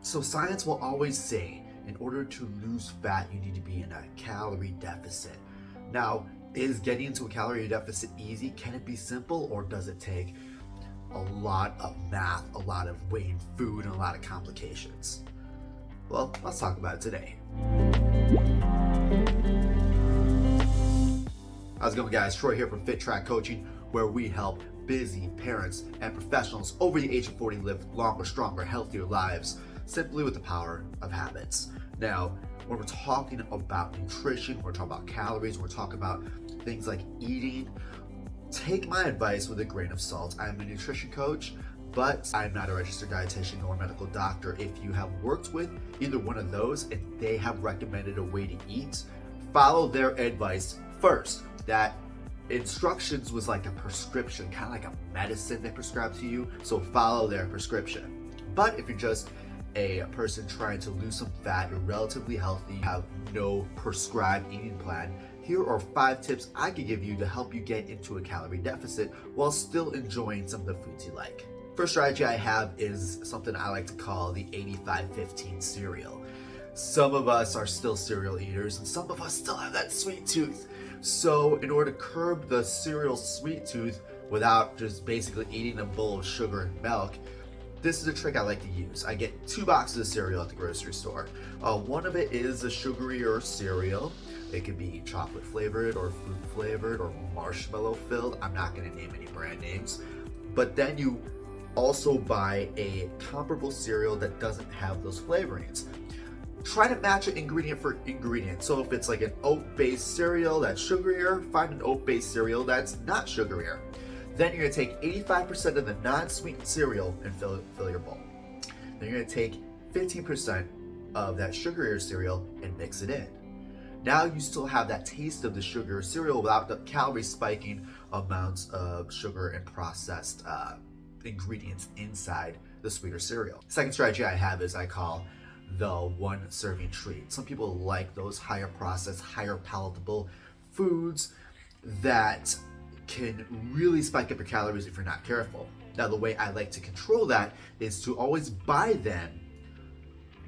So science will always say, in order to lose fat, you need to be in a calorie deficit. Now, is getting into a calorie deficit easy? Can it be simple, or does it take a lot of math, a lot of weighing food, and a lot of complications? Well, let's talk about it today. How's it going, guys? Troy here from Fit Track Coaching, where we help busy parents and professionals over the age of 40 live longer, stronger, healthier lives simply with the power of habits. Now, when we're talking about nutrition, we're talking about calories, we're talking about things like eating, take my advice with a grain of salt. I'm a nutrition coach, but I'm not a registered dietitian or medical doctor. If you have worked with either one of those and they have recommended a way to eat, follow their advice first. That instructions was like a prescription, kind of like a medicine they prescribe to you, so follow their prescription. But if you're just a person trying to lose some fat, you're relatively healthy, have no prescribed eating plan, here are 5 tips I could give you to help you get into a calorie deficit while still enjoying some of the foods you like. First strategy I have is something I like to call the 85-15 cereal. Some of us are still cereal eaters and some of us still have that sweet tooth. So in order to curb the cereal sweet tooth without just basically eating a bowl of sugar and milk, this is a trick I like to use. I get 2 boxes of cereal at the grocery store. One of it is a sugarier cereal. It could be chocolate flavored or fruit flavored or marshmallow filled. I'm not gonna name any brand names. But then you also buy a comparable cereal that doesn't have those flavorings. Try to match it ingredient for ingredient. So if it's like an oat-based cereal that's sugarier, find an oat-based cereal that's not sugarier. Then you're gonna take 85% of the non-sweet cereal and fill your bowl. Then you're gonna take 15% of that sugarier cereal and mix it in. Now you still have that taste of the sugar cereal without the calorie spiking amounts of sugar and processed ingredients inside the sweeter cereal. Second strategy I have is I call the 1 serving treat. Some people like those higher processed, higher palatable foods that can really spike up your calories if you're not careful. Now, the way I like to control that is to always buy them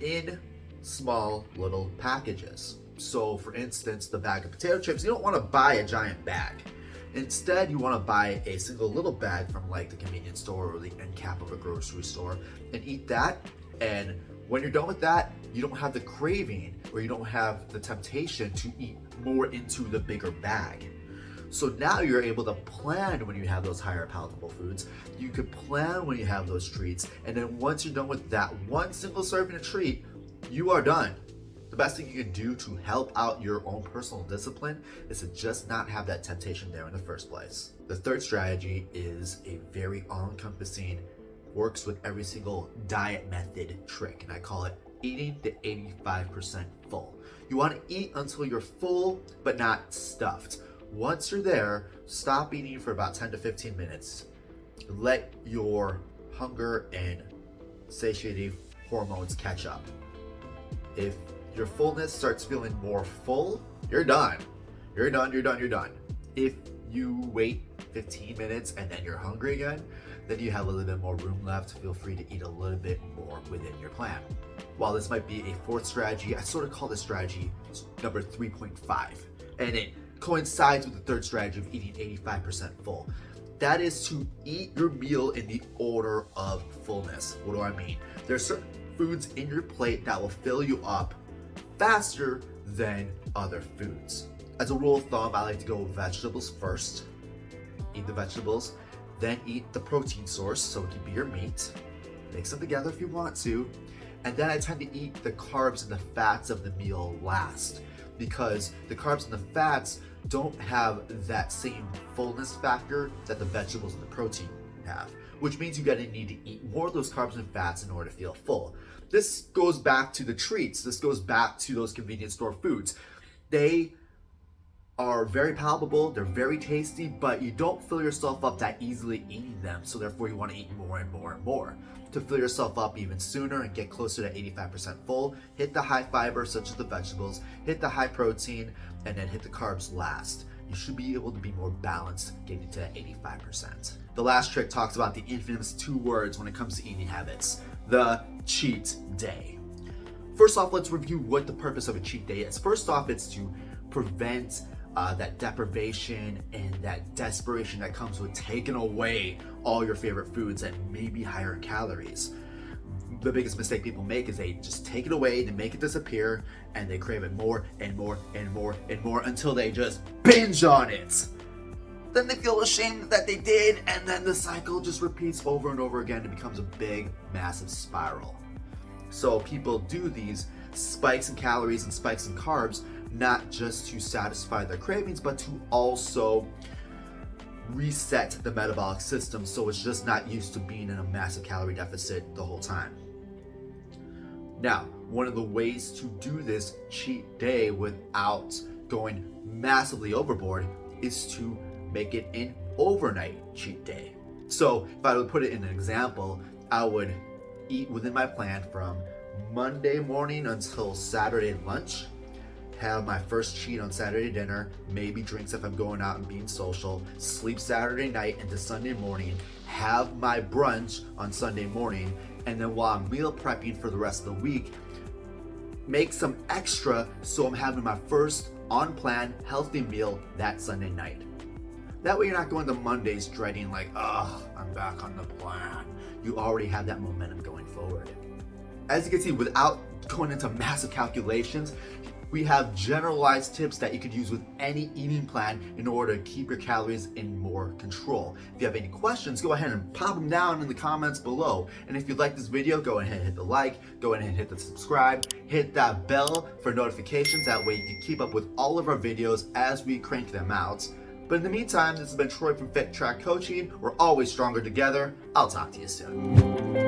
in small little packages. So for instance, the bag of potato chips, you don't want to buy a giant bag. Instead, you want to buy a single little bag from like the convenience store or the end cap of a grocery store and eat that. And when you're done with that, you don't have the craving or you don't have the temptation to eat more into the bigger bag. So now you're able to plan when you have those higher palatable foods. You could plan when you have those treats. And then once you're done with that one single serving of treat, you are done. The best thing you can do to help out your own personal discipline is to just not have that temptation there in the first place. The third strategy is a very all-encompassing, works with every single diet method trick, and I call it eating the 85% full. You want to eat until you're full, but not stuffed. Once you're there, stop eating for about 10 to 15 minutes. Let your hunger and satiety hormones catch up. If your fullness starts feeling more full, you're done. You're done. If you wait 15 minutes and then you're hungry again, then you have a little bit more room left. Feel free to eat a little bit more within your plan. While this might be a 4th strategy, I sort of call this strategy number 3.5. And it coincides with the 3rd strategy of eating 85% full. That is to eat your meal in the order of fullness. What do I mean? There are certain foods in your plate that will fill you up faster than other foods. As a rule of thumb, I like to go with vegetables first. Eat the vegetables, then eat the protein source, so it can be your meat. Mix them together if you want to. And then I tend to eat the carbs and the fats of the meal last, because the carbs and the fats don't have that same fullness factor that the vegetables and the protein have, which means you're gonna need to eat more of those carbs and fats in order to feel full. This goes back to the treats. This goes back to those convenience store foods. They are very palatable, they're very tasty, but you don't fill yourself up that easily eating them, so therefore you want to eat more and more and more. To fill yourself up even sooner and get closer to 85% full, hit the high fiber such as the vegetables, hit the high protein, and then hit the carbs last. You should be able to be more balanced getting to that 85%. The last trick talks about the infamous 2 words when it comes to eating habits. The cheat day. First off, let's review what the purpose of a cheat day is. First off, it's to prevent that deprivation and that desperation that comes with taking away all your favorite foods and maybe higher calories. The biggest mistake people make is they just take it away, they make it disappear, and they crave it more and more and more and more until they just binge on it. Then they feel ashamed that they did, and then the cycle just repeats over and over again. It becomes a big, massive spiral. So people do these spikes in calories and spikes in carbs not just to satisfy their cravings, but to also reset the metabolic system so it's just not used to being in a massive calorie deficit the whole time. Now, one of the ways to do this cheat day without going massively overboard is to make it an overnight cheat day. So if I would put it in an example, I would eat within my plan from Monday morning until Saturday lunch, have my first cheat on Saturday dinner, maybe drinks if I'm going out and being social, sleep Saturday night into Sunday morning, have my brunch on Sunday morning, and then while I'm meal prepping for the rest of the week, make some extra so I'm having my first on-plan healthy meal that Sunday night. That way you're not going to Mondays dreading like, I'm back on the plan. You already have that momentum going forward. As you can see, without going into massive calculations, we have generalized tips that you could use with any eating plan in order to keep your calories in more control. If you have any questions, go ahead and pop them down in the comments below. And if you like this video, go ahead and hit the like, go ahead and hit the subscribe, hit that bell for notifications. That way you can keep up with all of our videos as we crank them out. But in the meantime, this has been Troy from Fit Track Coaching. We're always stronger together. I'll talk to you soon.